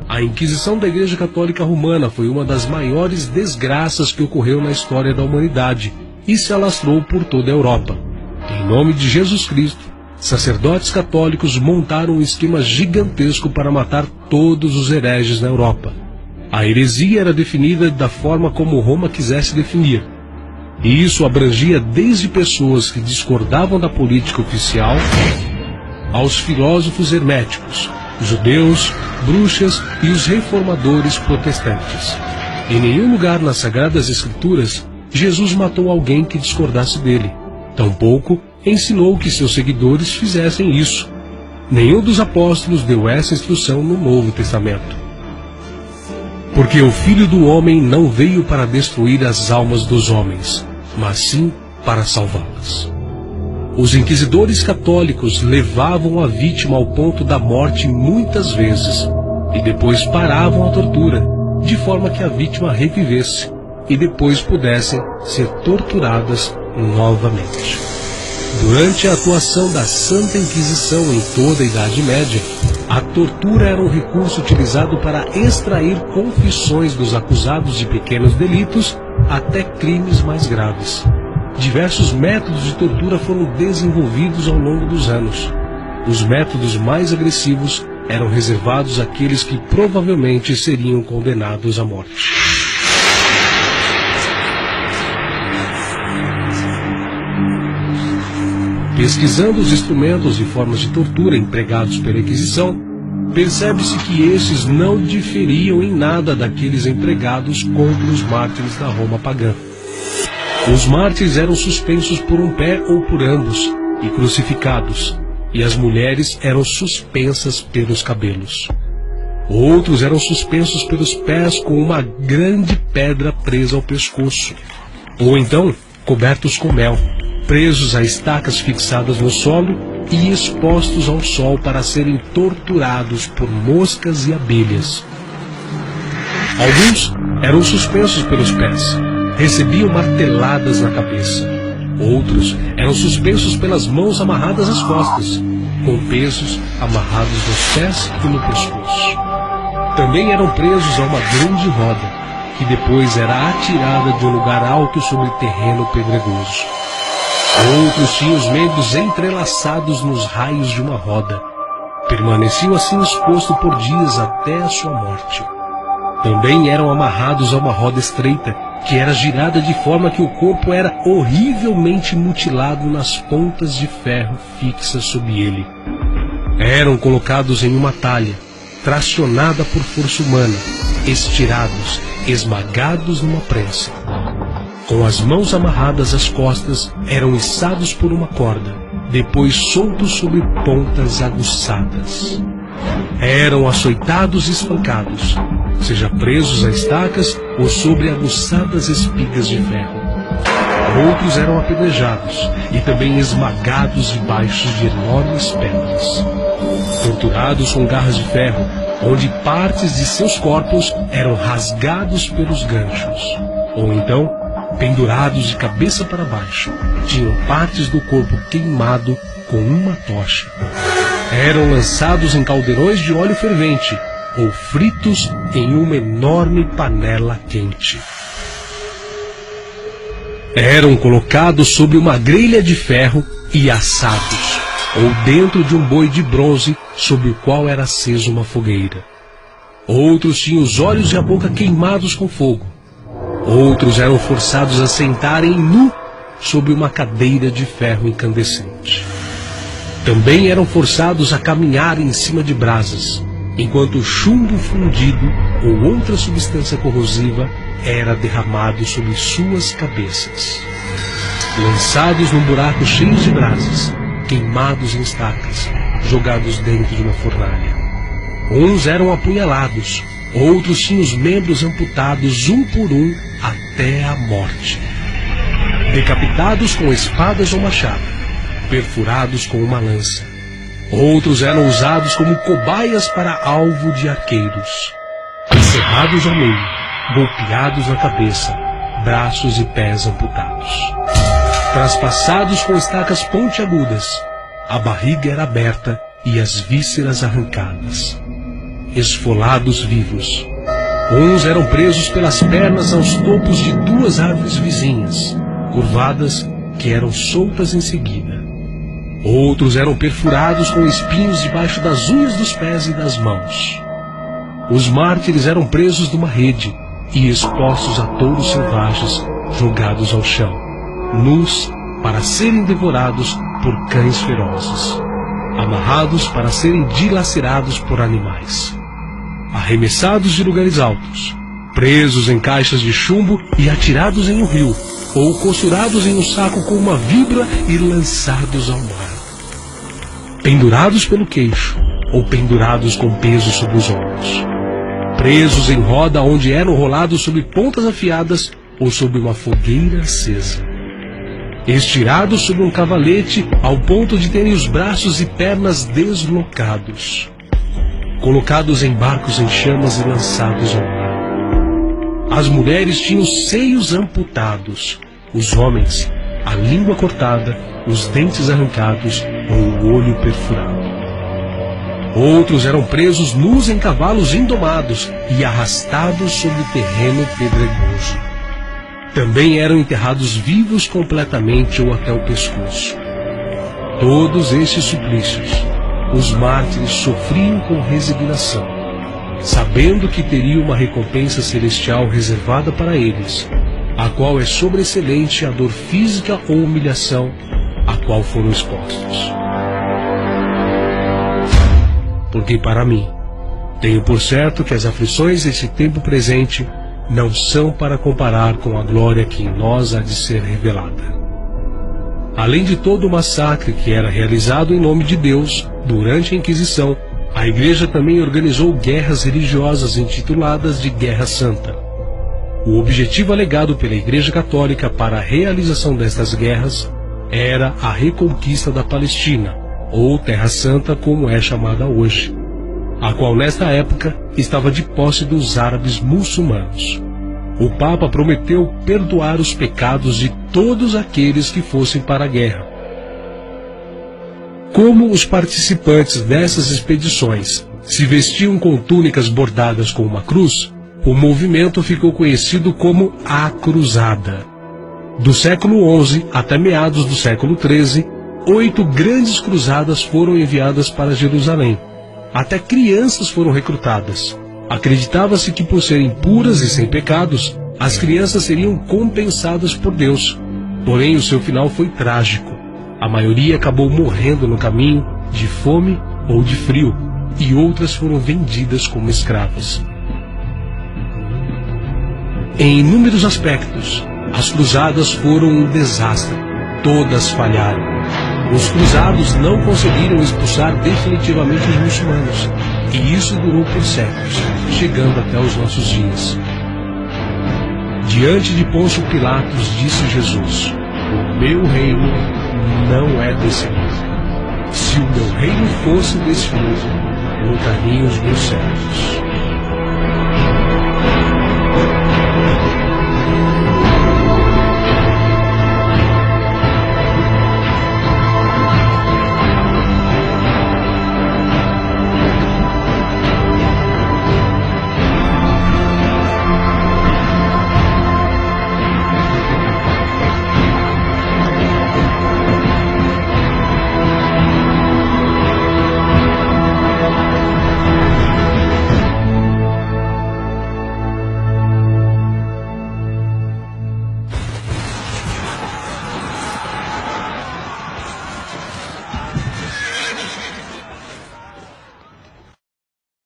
A Inquisição da Igreja Católica Romana foi uma das maiores desgraças que ocorreu na história da humanidade e se alastrou por toda a Europa. Em nome de Jesus Cristo, sacerdotes católicos montaram um esquema gigantesco para matar todos os hereges na Europa. A heresia era definida da forma como Roma quisesse definir. E isso abrangia desde pessoas que discordavam da política oficial aos filósofos herméticos, judeus, bruxas e os reformadores protestantes. Em nenhum lugar nas Sagradas Escrituras, Jesus matou alguém que discordasse dele. Tampouco ensinou que seus seguidores fizessem isso. Nenhum dos apóstolos deu essa instrução no Novo Testamento. Porque o Filho do Homem não veio para destruir as almas dos homens, mas sim para salvá-las. Os inquisidores católicos levavam a vítima ao ponto da morte muitas vezes, e depois paravam a tortura, de forma que a vítima revivesse, e depois pudessem ser torturadas novamente. Durante a atuação da Santa Inquisição em toda a Idade Média, a tortura era um recurso utilizado para extrair confissões dos acusados de pequenos delitos até crimes mais graves. Diversos métodos de tortura foram desenvolvidos ao longo dos anos. Os métodos mais agressivos eram reservados àqueles que provavelmente seriam condenados à morte. Pesquisando os instrumentos e formas de tortura empregados pela Inquisição, percebe-se que estes não diferiam em nada daqueles empregados contra os mártires da Roma pagã. Os mártires eram suspensos por um pé ou por ambos e crucificados, e as mulheres eram suspensas pelos cabelos. Outros eram suspensos pelos pés com uma grande pedra presa ao pescoço, ou então cobertos com mel, presos a estacas fixadas no solo e expostos ao sol para serem torturados por moscas e abelhas. Alguns eram suspensos pelos pés, recebiam marteladas na cabeça. Outros eram suspensos pelas mãos amarradas às costas, com pesos amarrados nos pés e no pescoço. Também eram presos a uma grande roda, que depois era atirada de um lugar alto sobre terreno pedregoso. Outros tinham os membros entrelaçados nos raios de uma roda. Permaneciam assim expostos por dias até a sua morte. Também eram amarrados a uma roda estreita, que era girada de forma que o corpo era horrivelmente mutilado nas pontas de ferro fixas sob ele. Eram colocados em uma talha, tracionada por força humana, estirados, esmagados numa prensa. Com as mãos amarradas às costas, eram içados por uma corda, depois soltos sobre pontas aguçadas. Eram açoitados e espancados, seja presos a estacas ou sobre aguçadas espigas de ferro. Outros eram apedrejados e também esmagados debaixo de enormes pedras. Torturados com garras de ferro, onde partes de seus corpos eram rasgados pelos ganchos. Ou então, pendurados de cabeça para baixo, tinham partes do corpo queimado com uma tocha. Eram lançados em caldeirões de óleo fervente ou fritos em uma enorme panela quente. Eram colocados sobre uma grelha de ferro e assados, ou dentro de um boi de bronze sobre o qual era acesa uma fogueira. Outros tinham os olhos e a boca queimados com fogo. Outros eram forçados a sentarem nu sobre uma cadeira de ferro incandescente. Também eram forçados a caminhar em cima de brasas, enquanto chumbo fundido ou outra substância corrosiva era derramado sobre suas cabeças. Lançados num buraco cheio de brasas, queimados em estacas, jogados dentro de uma fornalha. Uns eram apunhalados, outros tinham os membros amputados um por um até a morte. Decapitados com espadas ou machado, perfurados com uma lança. Outros eram usados como cobaias para alvo de arqueiros. Encerrados ao meio, golpeados na cabeça, braços e pés amputados. Traspassados com estacas pontiagudas, a barriga era aberta e as vísceras arrancadas. esfolados vivos. Uns eram presos pelas pernas aos topos de duas árvores vizinhas, curvadas, que eram soltas em seguida. Outros eram perfurados com espinhos debaixo das unhas dos pés e das mãos. Os mártires eram presos numa rede e expostos a touros selvagens, jogados ao chão, nus para serem devorados por cães ferozes, amarrados para serem dilacerados por animais, arremessados de lugares altos, presos em caixas de chumbo e atirados em um rio, ou costurados em um saco com uma vibra e lançados ao mar, pendurados pelo queixo ou pendurados com peso sobre os ombros, presos em roda onde eram rolados sobre pontas afiadas ou sob uma fogueira acesa, estirados sobre um cavalete ao ponto de terem os braços e pernas deslocados, colocados em barcos em chamas e lançados ao mar. As mulheres tinham os seios amputados, os homens a língua cortada, os dentes arrancados ou o olho perfurado. Outros eram presos nus em cavalos indomados e arrastados sobre terreno pedregoso. Também eram enterrados vivos completamente ou até o pescoço. Todos estes suplícios, os mártires sofriam com resignação, sabendo que teriam uma recompensa celestial reservada para eles, a qual é sobreexcelente a dor física ou humilhação a qual foram expostos. Porque para mim, tenho por certo que as aflições desse tempo presente não são para comparar com a glória que em nós há de ser revelada. Além de todo o massacre que era realizado em nome de Deus durante a Inquisição, a Igreja também organizou guerras religiosas intituladas de Guerra Santa. O objetivo alegado pela Igreja Católica para a realização destas guerras era a reconquista da Palestina, ou Terra Santa como é chamada hoje, a qual nesta época estava de posse dos árabes muçulmanos. O Papa prometeu perdoar os pecados de todos aqueles que fossem para a guerra. Como os participantes dessas expedições se vestiam com túnicas bordadas com uma cruz, o movimento ficou conhecido como a Cruzada. Do século XI até meados do século XIII, 8 grandes cruzadas foram enviadas para Jerusalém. Até crianças foram recrutadas. Acreditava-se que, por serem puras e sem pecados, as crianças seriam compensadas por Deus. Porém, o seu final foi trágico. A maioria acabou morrendo no caminho, de fome ou de frio, e outras foram vendidas como escravas. Em inúmeros aspectos, as cruzadas foram um desastre. Todas falharam. Os cruzados não conseguiram expulsar definitivamente os muçulmanos, e isso durou por séculos, chegando até os nossos dias. Diante de Pôncio Pilatos, disse Jesus: "O meu reino não é desse mundo. Se o meu reino fosse desse mundo, colocariam os meus servos."